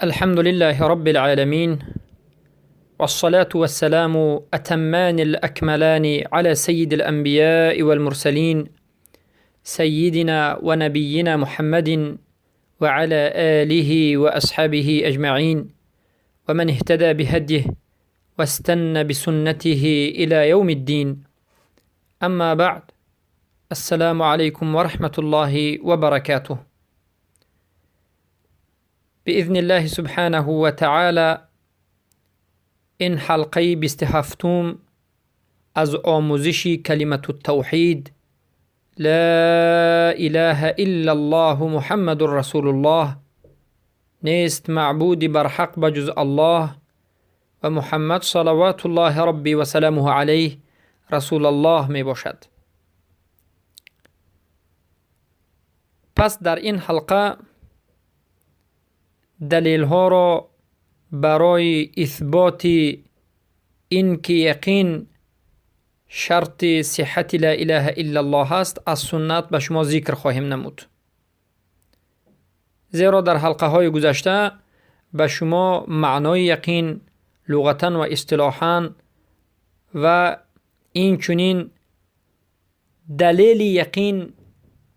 الحمد لله رب العالمين، والصلاة والسلام أتمان الأكملان على سيد الأنبياء والمرسلين سيدنا ونبينا محمد وعلى آله وأصحابه أجمعين، ومن اهتدى بهديه واستنى بسنته إلى يوم الدين. أما بعد، السلام عليكم ورحمة الله وبركاته. بإذن الله سبحانه وتعالى این حلقه 27 از آموزش کلمت التوحید لا اله الا الله محمد رسول الله، نیست معبود بر حق بجز الله و محمد صلوات الله ربی و سلامه علیه رسول الله می باشد. پس در این حلقه دلیل ها را برای اثبات این که یقین شرط صحت لا اله الا الله است از سنت به شما ذکر خواهیم نمود. زیرا در حلقه های گذشته به شما معنای یقین لغتا و اصطلاحا و این چنین دلیل یقین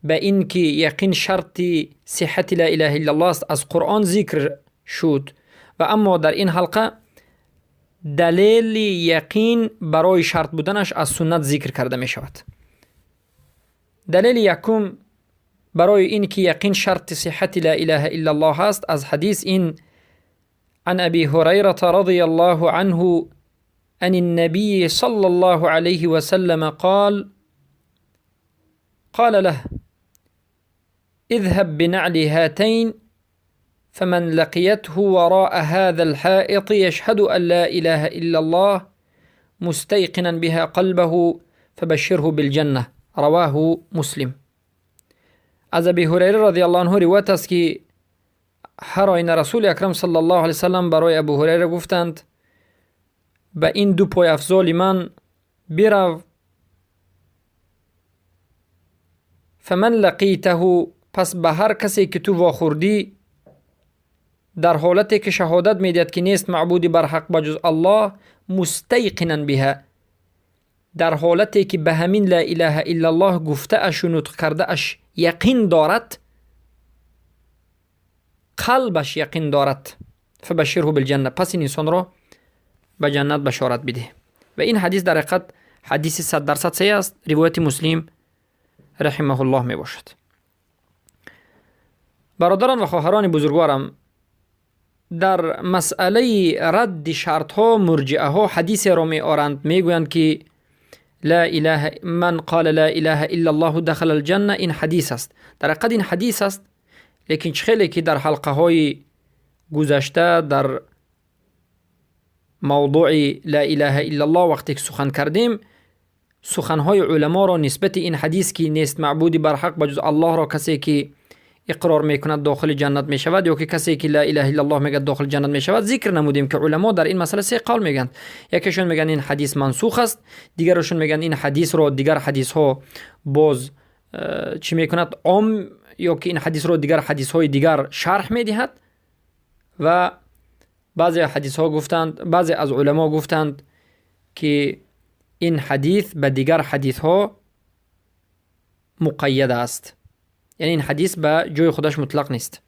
به این که یقین شرط صحت لا اله الا الله است از قرآن ذکر شد، و اما در این حلقه دلیل یقین برای شرط بودنش از سنت ذکر کرده می شود. دلیل یکم برای این که یقین شرط صحت لا اله الا الله است از حدیث این عن ابی هریره رضی الله عنه عن النبي صلى الله عليه وسلم قال له اذهب بنعل هاتين فمن لقيته وراء هذا الحائط يشهد أن لا إله إلا الله مستيقنا بها قلبه فبشره بالجنة. رواه مسلم. از ابی هریره رضی الله عنه روایت است که هر آینه رسول اکرم صلی الله علیه وسلم برای ابو هریره گفتند به این دو پای افضال من برو، فمن لقیته، پس به هر کسی که تو واخوردی در حالتی که شهادت میدهد که نیست معبودی بر حق بجز الله، مستیقنا بها، در حالتی که به همین لا اله الا الله گفته اش و نطق کرده اش یقین دارد، قلبش یقین دارد، فبشره بالجنه، پس این انسان را به جنت بشارت بده. و این حدیث در حقیقت حدیث 100% صحیح است، روایت مسلم رحمه الله می باشد. برادران و خواهران بزرگوارم، در مسئله رد شرط ها مرجئه ها حدیث را می آرند، می گویند که لا اله من قال لا اله الا الله دخل الجنه. این حدیث است، در حقیقت این حدیث است، لیکن خیلی که در حلقه های گذشته در موضوع لا اله الا الله وقتی که سخن کردیم، سخنهای علما را نسبت این حدیث که نیست معبودی بر حق بجز الله را کسی که اقرار میکند داخل جنت میشود یا که کسی که لا اله الا الله میگه داخل جنت میشود ذکر نمودیم که علما در این مسئله سه قول میگن. یکیشون میگن این حدیث منسوخ است، دیگرشون میگن این حدیث را دیگر حدیث ها باز چی میکند عام، یا که این حدیث را دیگر حدیث های دیگر شرح میدهد. و بعضی حدیث ها گفتند، بعضی از علما گفتند که این حدیث به دیگر حدیث ها مقید است، یعنی این حدیث به جای خودش مطلق نیست.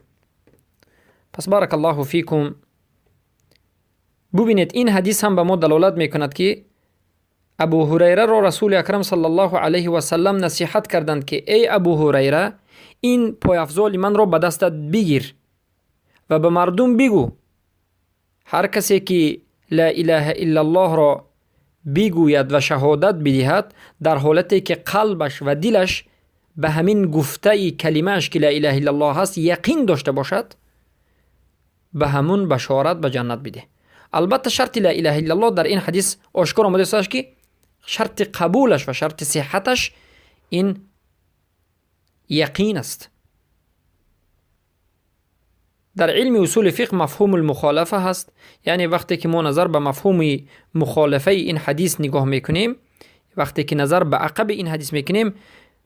پس بارک الله فیکم، ببینید این حدیث هم به ما دلالت میکند که ابو هریره را رسول اکرم صلی الله علیه و سلم نصیحت کردند که ای ابو هریره، این پای افضال من را به دستت بگیر و به مردم بگو هر کسی که لا اله الا الله را بگوید و شهادت بدهد در حالتی که قلبش و دلش به همین گفته کلمهش که لا اله الا الله هست یقین داشته باشد، به همون بشارت به جنت بده. البته شرط لا اله الا الله در این حدیث آشکار آمده است که شرط قبولش و شرط صحتش این یقین است. در علم اصول فقه مفهوم المخالفه هست، یعنی وقتی که ما نظر به مفهوم مخالفه این حدیث نگاه میکنیم، وقتی که نظر به عقب این حدیث میکنیم،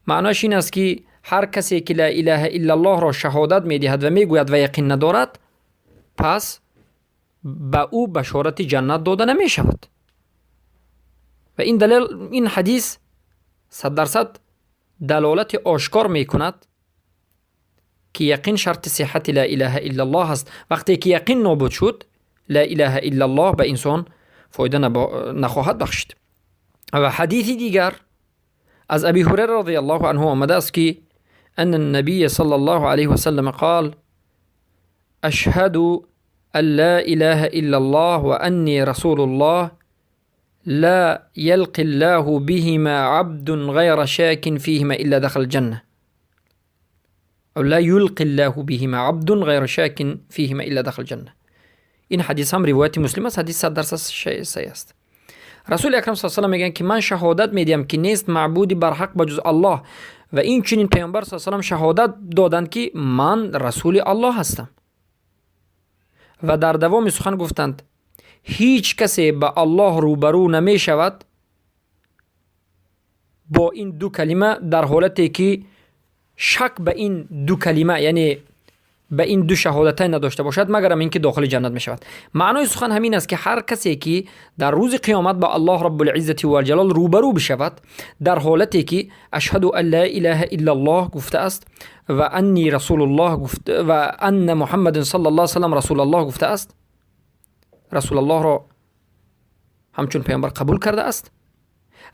معناش این است که هر کسی که لا اله الا الله را شهادت میدهد و میگوید و یقین ندارد، پس به او بشارت جنت داده نمی شود. و این دلیل، این حدیث 100% دلالت آشکار می کند که یقین شرط صحت لا اله الا الله است. وقتی که یقین نابود شد، لا اله الا الله به انسان فایده نخواهد بخشید. و حدیث دیگر از ابی هریره رضی الله عنه آمده است که ان النبی صلی الله علیه و سلم قال: اشهد ان لا اله الا الله و انی رسول الله لا يلقي الله بهما عبد غير شاك فيهما إلا دخل الجنة، أو لا يلقي الله بهما عبد غير شاك فيهما إلا دخل الجنة. این حدیث هم روایت مسلم است. حدیث 100% صحیح است. رسول اکرم صلی الله علیه و میگن که من شهادت میدم که نیست معبودی بر حق بجز الله، و این چنین پیامبر صلی الله علیه و شهادت دادند که من رسول الله هستم. و در دوام سخن گفتند هیچ کسی به الله روبرو نمی شود با این دو کلمه در حالتی که شک به این دو کلمه، یعنی به این دو شهادتین نداشته باشد، مگر اینکه داخل جنت می شود. معنای سخن همین است که هر کسی که در روز قیامت با الله رب العزت و الجلال روبرو بشود در حالتی که اشهد ان لا اله الا الله گفته است و انی رسول الله گفته و ان محمد صلی الله علیه و سلم رسول الله گفته است، رسول الله را همچون پیامبر قبول کرده است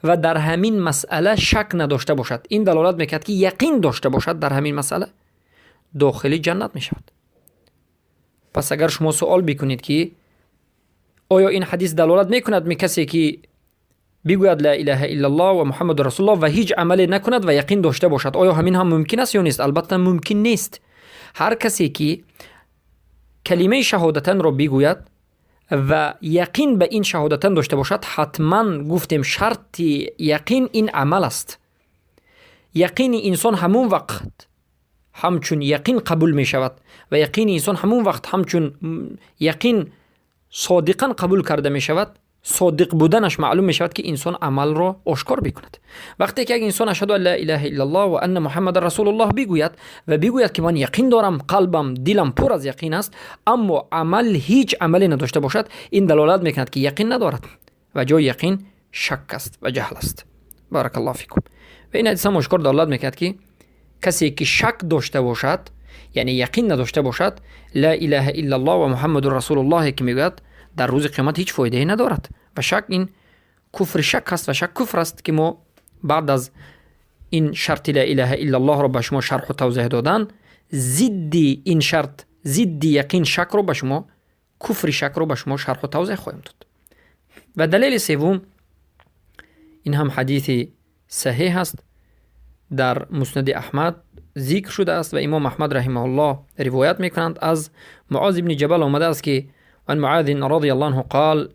و در همین مسئله شک نداشته باشد، این دلالت میکرد که یقین داشته باشد در همین مسئله، داخل جنت می شود. پس اگر شما سوال بکنید که آیا این حدیث دلالت میکند می کسی که بگوید لا اله الا الله و محمد رسول الله و هیچ عملی نکند و یقین داشته باشد، آیا همین هم ممکن است یا نیست؟ البته ممکن نیست. هر کسی که کلمه شهادتن را بگوید و یقین به این شهادتن داشته باشد، حتما گفتیم شرط یقین این عمل است. یقین انسان همون وقت همچون یقین قبول می شود و یقین انسان همون وقت همچون یقین صادقا قبول کرده می شود، صادق بودنش معلوم می شود که انسان عمل را آشکار بکند. وقتی که انسان اشهد ان لا اله الا الله و ان محمد رسول الله بگوید و بگوید که من یقین دارم، قلبم دلم پر از یقین است، اما عمل هیچ عملی نداشته باشد، این دلالت میکند که یقین ندارد و جای یقین شک است و جهل است. بارک الله فیکم. و این حدیث هم آشکار دلالت میکند که کسی که شک داشته باشد، یعنی یقین نداشته باشد، لا اله الا الله و محمد رسول الله که میگوید در روز قیامت هیچ فایده ندارد. و شک این کفر شک است و شک کفر است که ما بعد از این شرط لا اله الا الله رو به شما شرح و توضیح دادن، ضد این شرط، ضد یقین شک رو به شما، کفر شک رو به شما شرح و توضیح خواهیم داد. و دلیل سوم، این هم حدیث صحیح است، در مسند احمد ذکر شده است و امام احمد رحمه الله روایت میکنند از معاذ بن جبل آمده است که عن معاذ رضی الله عنه قال: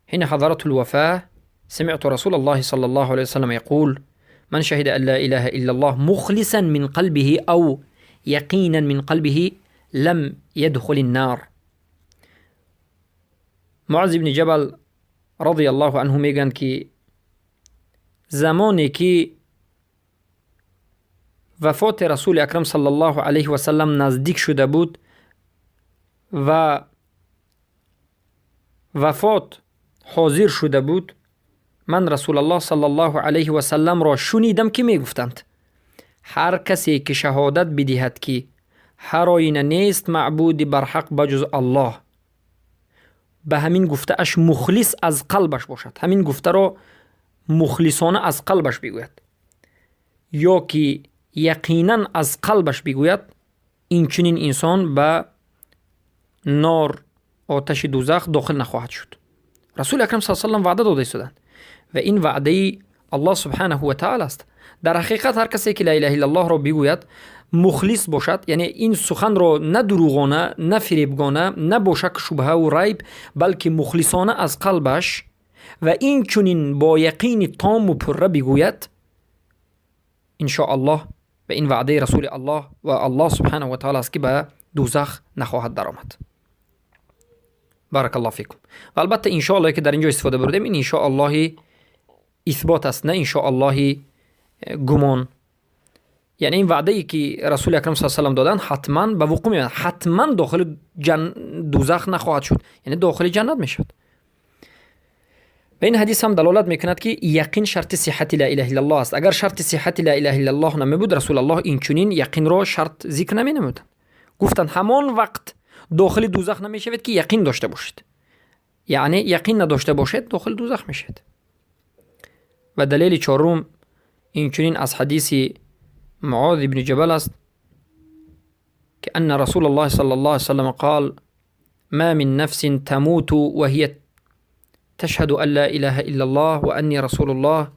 حين حضرت الوفاة سمعت رسول الله صلى الله عليه وسلم يقول: من شهد أن لا إله إلا الله مخلصا من قلبه أو يقينا من قلبه لم يدخل النار. معاذ بن جبل رضی الله عنه میگن که زمانی که وفات رسول اکرم صلی الله علیه و سلم نزدیک شده بود و وفات حاضر شده بود، من رسول الله صلی الله علیه و سلم را شنیدم که می گفتند هر کسی که شهادت بدهد که هر آینه نیست معبودی بر حق بجز الله، به همین گفته اش مخلص از قلبش باشد، همین گفته را مخلصانه از قلبش بگوید یا که یقینا از قلبش بگوید، این چنین انسان به نار، آتش دوزخ داخل نخواهد شد. رسول اکرم صلی الله علیه و وعده داده شدند و این وعده الله سبحانه و تعالی است. در حقیقت هر کسی که لا اله الا الله را بگوید، مخلص باشد، یعنی این سخن را نه دروغانه، نه فریبگانه، نه با شک شبهه و ریب، بلکه مخلصانه از قلبش و این چنین با یقین تام و پره بگوید، ان شاء الله به این وعده رسول الله و الله سبحانه و تعالی است که به دوزخ نخواهد درآمد. بارک الله فیکم. و البته ان شاء الله که در اینجا استفاده بردیم، این ان شاء الله اثبات است، نه ان شاء الله گمان. یعنی این وعده ای که رسول اکرم صلی الله علیه و سلم دادن حتما به وقوع میاد، حتما دوزخ نخواهد شد، یعنی داخل جنت میشد. و این حدیث هم دلالت میکند که یقین شرط صحت لا اله الا الله است. اگر شرط صحت لا اله الا الله نمیبود، رسول الله این چنین یقین را شرط ذکر نمینمودند. گفتند همان وقت داخل دوزخ نمیشوید که یقین داشته باشید، یعنی یقین نداشته باشید داخل دوزخ میشید. و دلیل چهارم این چنین از حدیث معاذ بن جبل است که ان رسول الله صلی الله علیه وسلم قال ما من نفس تموت وهي تشهد ان لا اله الا الله واني رسول الله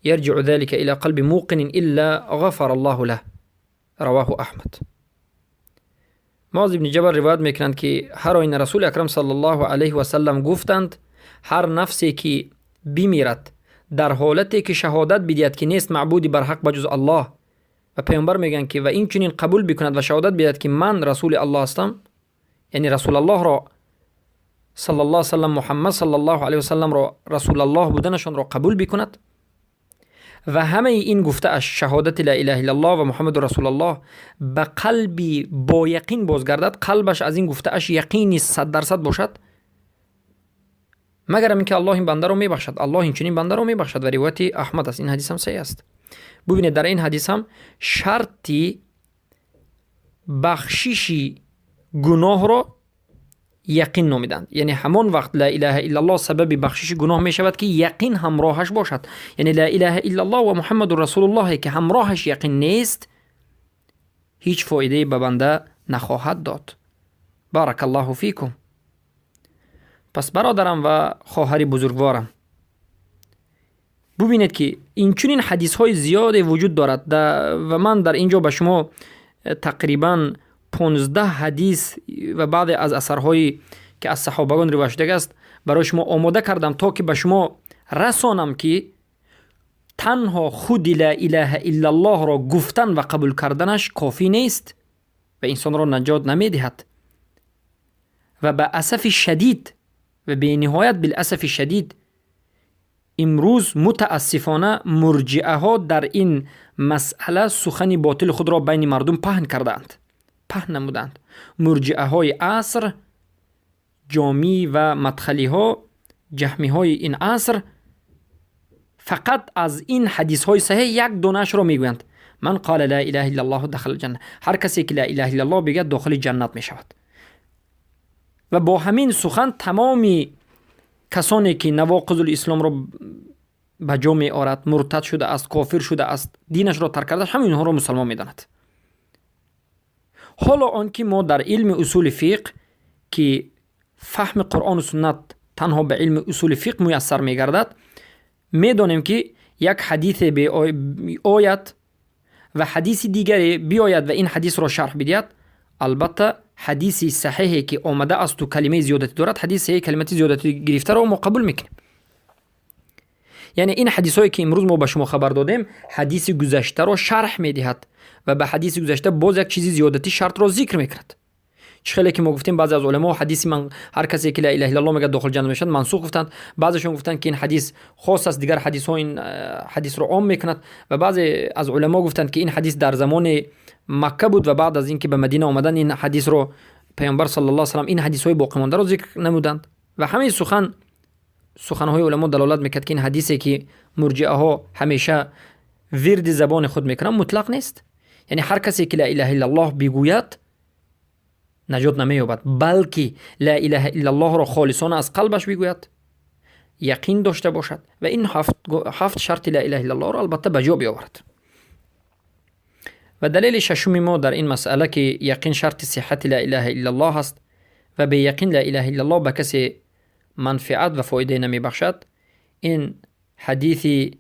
يرجع ذلك الى قلب موقن الا غفر الله له. رواه احمد. معاذ بن جبل روایت میکنند که هر آینه رسول اکرم صلی الله علیه و سلم گفتند هر نفسی که بمیرد در حالتی که شهادت بدهد که نیست معبودی بر حق بجز الله، و پیامبر میگن که و این چنین قبول بکند و شهادت بدهد که من رسول الله هستم، یعنی رسول الله را صلی الله علیه و سلم، محمد صلی الله علیه و سلم را رسول الله بودنشان را قبول بکند و همه این گفته اش شهادت لا اله الا الله و محمد رسول الله به قلبی با یقین بازگردد، قلبش از این گفته اش یقینی 100% باشد، مگر اینکه الله این بنده را میبخشد. الله این چنین بنده را میبخشد و روایت احمد است. این حدیث هم صحیح است. ببینید در این حدیث هم شرطی بخشش گناه را یقین نامیدند، یعنی همان وقت لا اله الا الله سبب بخشش گناه می شود که یقین همراهش باشد. یعنی لا اله الا الله و محمد رسول الله که همراهش یقین نیست هیچ فایده به بنده نخواهد داد. بارک الله فیکم. پس برادرم و خواهر بزرگوارم، ببینید که این چنین حدیث های زیاد وجود دارد و من در اینجا به شما تقریبا 15 حدیث و بعض از اثرهایی که از صحابگان روایت شده است برای شما آماده کردم تا که به شما رسانم که تنها خود لا اله الا الله را گفتن و قبول کردنش کافی نیست و انسان را نجات نمیدهد. و به اسف شدید و به نهایت بالاسف شدید امروز متاسفانه مرجئه ها در این مسئله سخن باطل خود را بین مردم پهن کردند، پهن نمودند. مرجئه های عصر، جامی و مدخلی ها، جهمی های این عصر فقط از این حدیث های صحیح یک دونش را میگویند. من قال لا اله الا الله دخل الجنه. هر کسی که لا اله الا الله بگه داخل جنت می شود. و با همین سخن تمامی کسانی که نواقض الاسلام را به جا می آورد، مرتد شده است، کافر شده است، دینش را ترک کرده، همین ها را مسلمان می داند. حالا آنکه ما در علم اصول فقه که فهم قرآن و سنت تنها به علم اصول فقه میسر می گردد، می دانیم که یک حدیث آید و حدیث دیگری بیاید و این حدیث را شرح بدهد. البته حدیثی صحیحی که آمده است و کلمه زیادتی دارد، حدیث صحیح کلمه زیادتی گرفته را ما قبول میکنیم. یعنی این حدیث هایی که امروز ما به شما خبر دادیم حدیث گذشته را شرح میدهد و به حدیث گذشته باز یک چیزی زیادتی شرط را ذکر میکند. چه خیلی که ما گفتیم بعضی از علما حدیث من هر کسی که لا اله الا الله میگه داخل جنت میشد منسوخ گفتند، بعضیشون گفتند که این حدیث خاص است، دیگر حدیث ها این حدیث رو عام میکند و بعضی از علما گفتند که این حدیث در زمان مکه بود و بعد از اینکه به مدینه آمدن این حدیث رو پیامبر صلی الله علیه و سلم این حدیث های باقی مانده رو ذکر نمودند. و همه سخنهای علما دلالت میکرد که این حدیثی که مرجئه ها همیشه ورد زبان خود میکنن مطلق نیست. یعنی هر کسی که لا اله الا الله بگوید نجات نمییابد، بلکه لا اله الا الله را خالصانه از قلبش بگوید، یقین داشته باشد و این هفت شرط لا اله الا الله را البته به جا بیاورد. و دلیل ششم ما در این مسئله که یقین شرط صحت لا اله الا الله است و به یقین لا اله الا الله به کسی منفعت و فایده نمی بخشد، این حدیث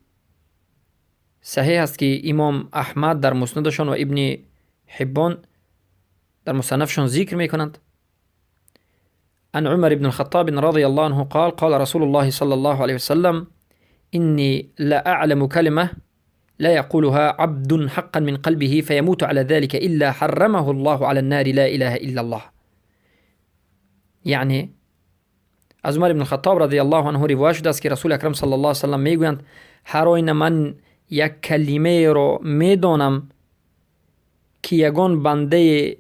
صحیح است که امام احمد در مسندشان و ابن حبان در مصنفشان ذکر می کنند. عن عمر بن الخطاب رضی الله عنه قال قال رسول الله صلی الله علیه وسلم إني لا أعلم كلمة لا يقولها عبد حقا من قلبه فيموت على ذلك إلا حرمه الله على النار لا إله إلا الله. یعنی از عمر بن الخطاب رضی الله عنه روایت شده است که رسول اکرم صلی الله علیه وسلم میگویند هر آینه من یک کلمه را میدانم که یگان بنده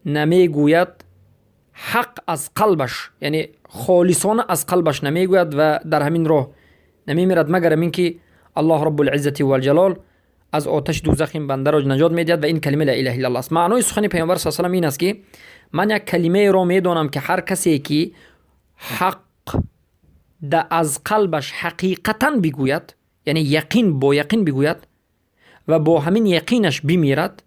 نمیگوید حق از قلبش، یعنی خالصانه از قلبش نمیگوید و در همین راه نمیمیرد مگر اینکه الله رب العزت و الجلال از آتش دوزخ این بنده را نجات میدهد و این کلمه لا اله الا الله است. معنای سخن پیامبر صلی الله علیه و آله این است که من یک کلمه را میدانم که هر کسی که حق از قلبش حقیقتا بگوید، یعنی یقین با یقین بگوید و با همین یقینش بمیرد،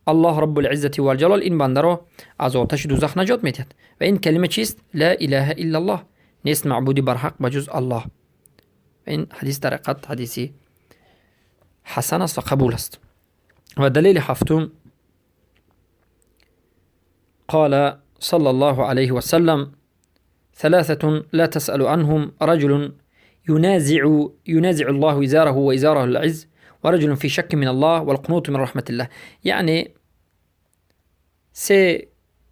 الله رب العزت و الجلال این بنده را از آتش دوزخ نجات میدهد. و این کلمه چیست؟ لا اله الا الله، نیست معبودی بر حق بجز الله. و این حدیث در حقیقت حدیثی حسن است و قبول است. و دلیل هفتم، قال صلى الله عليه وسلم: ثلاثة لا تسأل عنهم، رجل ينازع الله وزاره وإزاره العز، ورجل في شك من الله، والقنوط من رحمة الله. یعنی سه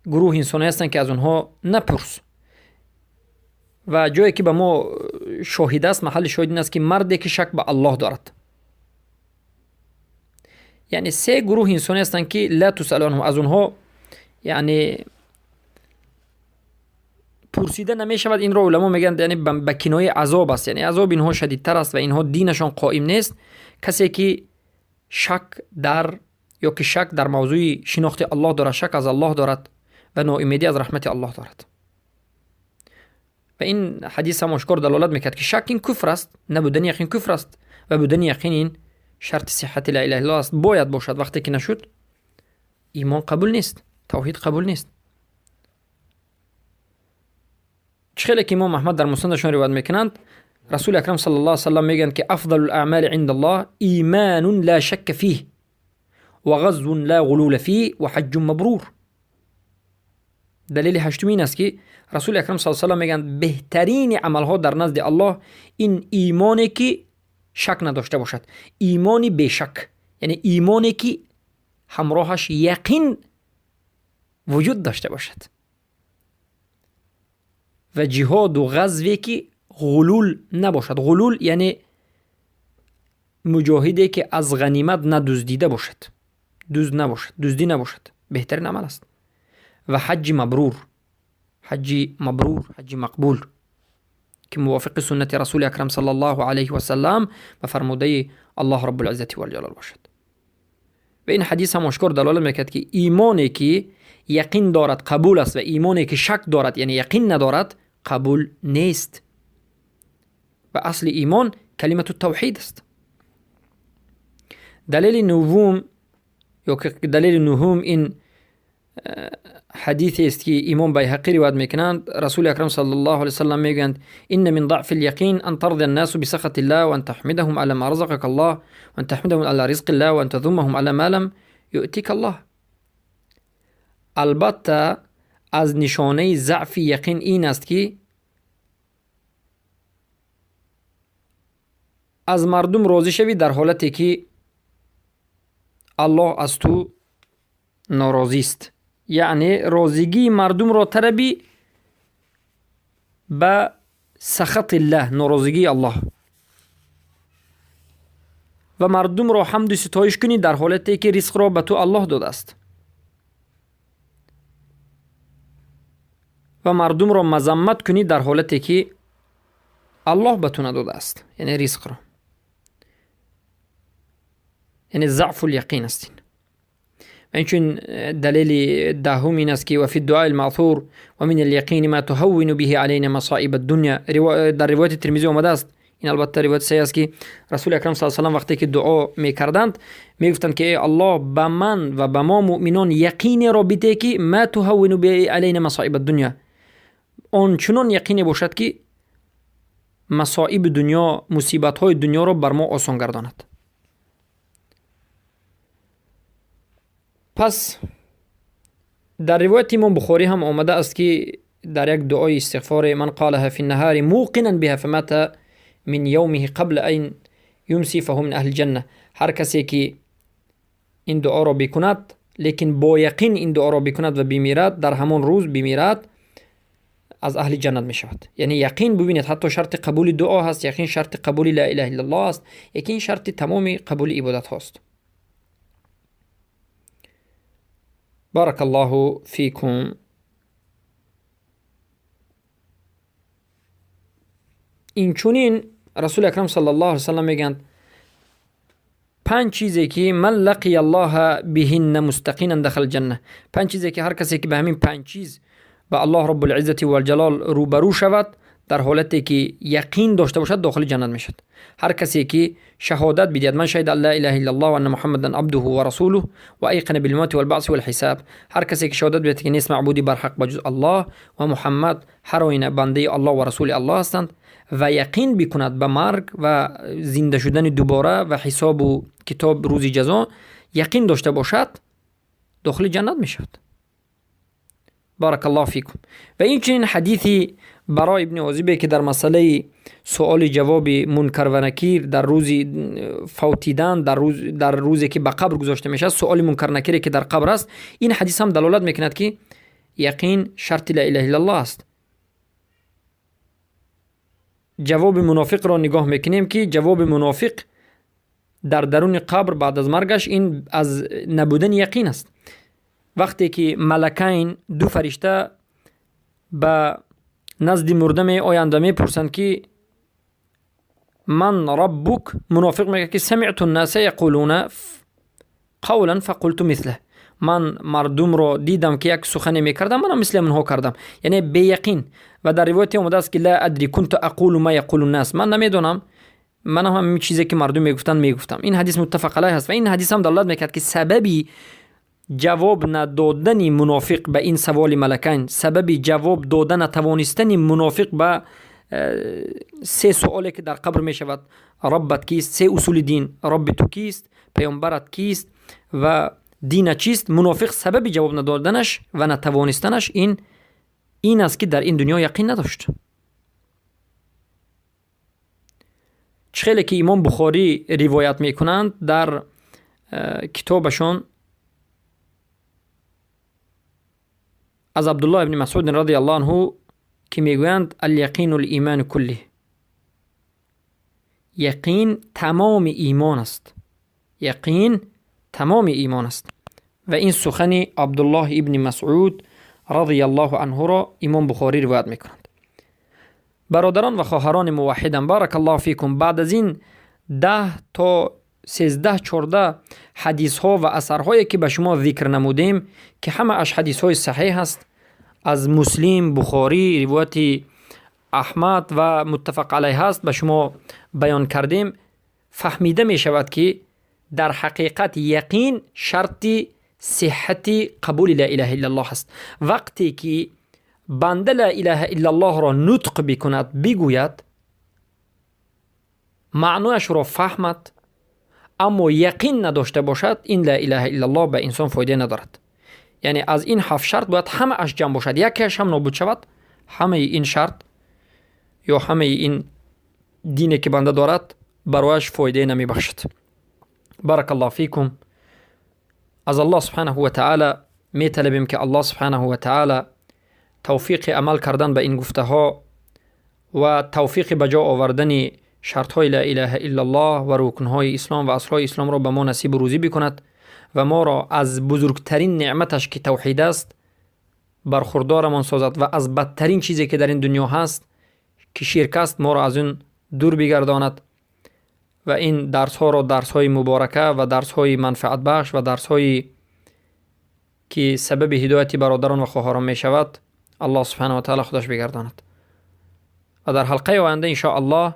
گروه انسانی هستند که از اونها نپرس. و جایی که به ما شاهد است، محل شاهد این است که مردی که شک به الله دارد. یعنی سه گروه انسانی هستند که لا تسأل عنهم، از اونها یعنی پرسیده نمی شود. این را علما میگن یعنی به کنایه عذاب است، یعنی عذاب اینها شدیدتر است و اینها دینشان قائم نیست. کسی که شک در یا که شک در موضوع شناخت الله دارد، شک از الله دارد و ناامیدی از رحمت الله دارد. و این حدیث هم آشکار دلالت میکرد که شک این کفر است، نبودن یقین کفر است و بودن یقین این شرط صحت لا اله الا الله است. باید باشد. وقتی که نشد ایمان قبول نیست، توحید قبول نیست. خیلی که امام احمد در مسندشون روایت میکنند، رسول اکرم صلی الله علیه و سلم میگن که افضل الاعمال عند الله ایمان لا شک فیه و غزو لا غلول فیه و حج مبرور. دلیل هشتم این است که رسول اکرم صلی الله علیه و سلم میگن بهترین عملها در نزد الله این ایمانی که شک نداشته باشد، ایمانی بیشک، یعنی ایمانی که همراهش یقین وجود داشته باشد، و جهاد و غزوی که غلول نباشد. غلول یعنی مجاهدی که از غنیمت ندزدیده باشد، دزدی نباشد، بهترین عمل است. و حج مبرور، حج مقبول که موافق سنت رسول اکرم صلی الله علیه و سلم و فرموده الله رب العزت و الجلال باشد. و این حدیث هم آشکار دلالت میکرد که ایمانی که یقین دارد قبول است و ایمانی که شک دارد یعنی یقین ندارد قبول نیست. و اصل ایمان کلمت التوحید است. دلیل نهم این حدیث است که امام بیهقی روایت میکنند. رسول اکرم صلی الله علیه و سلم میگویند ان من ضعف اليقين ان ترضي الناس بسخط الله وان تحمدهم على ما رزقك الله وان تحمدهم على رزق الله وان تذمهم على ما لم يؤتك الله. البته از نشانه ضعف یقین این است که از مردم راضی شوی در حالتی که الله از تو ناراضی است، یعنی راضیگی مردم را طلبی به سخط الله، ناراضیگی الله، و مردم را حمد و ستایش کنی در حالتی که رزق را به تو الله داده است، و مردم را مذمت کنی در حالتی که الله به تو نداده است، یعنی رزق را. یعنی ضعف الیقین است. و چون دلیل دهم این است که و فی الدعاء المعثور و من الیقین ما تهون به علینا مصائب الدنیا. در روایت ترمذی آمده است، این البته روایت صحیح است، که رسول اکرم صلی الله علیه و آله وقتی که دعا میکردند میگفتند که ای الله به من و به ما مؤمنان یقین را بده که ما تهون به علینا مصائب الدنیا، آن چنان یقین باشد که مصائب دنیا، مصیبت های دنیا را بر ما آسان گرداند. پس در روایت امام بخاری هم آمده است که در یک دعای استغفار من قالها فی النهار موقنا بها فمات من یومه قبل ان یمسی فهو من اهل الجنه. هر کسی که این دعا را بکند لیکن با یقین این دعا را بکند و بمیرد، در همان روز بمیرد، از اهل جنت می شود. یعنی یقین، ببینید حتی شرط قبول دعا هست، یقین شرط قبول لا اله الا الله است، یقین شرط تمام قبول عبادت هست. بارك الله فيكم این چونین رسول اکرم صلی الله علیه وسلم میگند 5 چیزی که من لقی الله بهن مستقیما دخل الجنه. 5 چیزی که هر کسی که به همین 5 چیز با الله رب العزت و الجلال روبرو شود، در حالتی که یقین داشته باشد، داخل جنت میشد. هر کسی که شهادت بدهد من شهد لا اله الا الله و ان محمدا عبده و رسوله و ایقن بالموت والبعث والحساب، هر کسی که شهادت بدهد که نیست معبودی بر حق بجز الله و محمد هر آینه بنده الله و رسول الله هستند و یقین بکند به مرگ و زنده شدن دوباره و حساب و کتاب روز جزا، یقین داشته باشد، داخل جنت میشد. بارک الله فیکم. و این چنین حدیثی برای ابن عازبه که در مسئله سوال جواب منکر و نکیر در روز فوتیدن، در روزی که به قبر گذاشته میشه، سوال منکر نکیری که در قبر است، این حدیث هم دلالت میکند که یقین شرط لا اله الا الله است. جواب منافق را نگاه میکنیم که جواب منافق در درون قبر بعد از مرگش این از نبودن یقین است. وقتی که ملکین 2 فرشته به نزد مرده می آینده می پرسند که من ربک، منافق میگه که سمعت الناس یقولون قولا فقلت مثله، من مردم رو دیدم که یک سخنی میکردم، منم مثل اونها کردم، یعنی به یقین. و در روایت اومده است که لا ادری كنت اقول ما یقول الناس، من نمیدونم، من هم چیزی که مردم میگفتم. این حدیث متفق علیه است و این حدیث هم دلالت میکرد که سببی جواب ندادن منافق به این سوال ملکین، سبب جواب دادن توانستن منافق به 3 سوالی که در قبر می شود: ربت کیست، 3 اصول دین، رب تو کیست، پیامبرت کیست و دین چیست. منافق سبب جواب ندادنش و نتوانستنش این است که در این دنیا یقین نداشت. چخیلی که امام بخاری روایت می کنند در کتابشون از عبدالله ابن مسعود رضی الله عنه که میگویند الیقین الایمان کله، یقین تمام ایمان است، یقین تمام ایمان است. و این سخن عبدالله ابن مسعود رضی الله عنه را امام بخاری روایت میکنند. برادران و خواهران موحدم، بارک الله فیکم، بعد از این 10 تا 13-14 حدیث ها و اثرهایی که به شما ذکر نمودیم که همه اش حدیث های صحیح است، از مسلم، بخاری، روایت احمد و متفق علیه است، به شما بیان کردیم، فهمیده می شود که در حقیقت یقین شرط صحت قبول لا اله الا الله است. وقتی که بنده لا اله الا الله را نطق بکند، بگوید، معنایش را فهمد، اما یقین نداشته باشد، این لا اله الا الله به انسان فایده ندارد. یعنی از این 7 شرط باید همه اش جمع باشد، یکیش هم نابود شود، همه این شرط یا همه این دینی که بنده دارد برایش فایده نمی بخشد. بارک الله فیکم. از الله سبحانه و تعالی می طلبیم که الله سبحانه و تعالی توفیق عمل کردن به این گفته ها و توفیق به جا آوردن شرط های لا اله الا الله و رکن های اسلام و اصل های اسلام را به ما نصیب و روزی بکند و ما را از بزرگترین نعمتش که توحید است برخوردارمان سازد و از بدترین چیزی که در این دنیا هست که شرک است ما را از اون دور بگرداند و این درس ها را درس های مبارکه و درس های منفعت بخش و درس هایی که سبب هدایت برادران و خواهران می شود الله سبحانه و تعالی خودش بگرداند. و در حلقه آینده ان شاء الله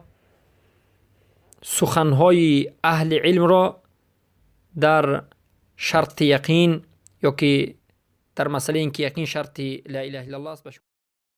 سخن های اهل علم را در شرط یقین یا که در مسئله اینکه یقین شرط لا اله الا الله است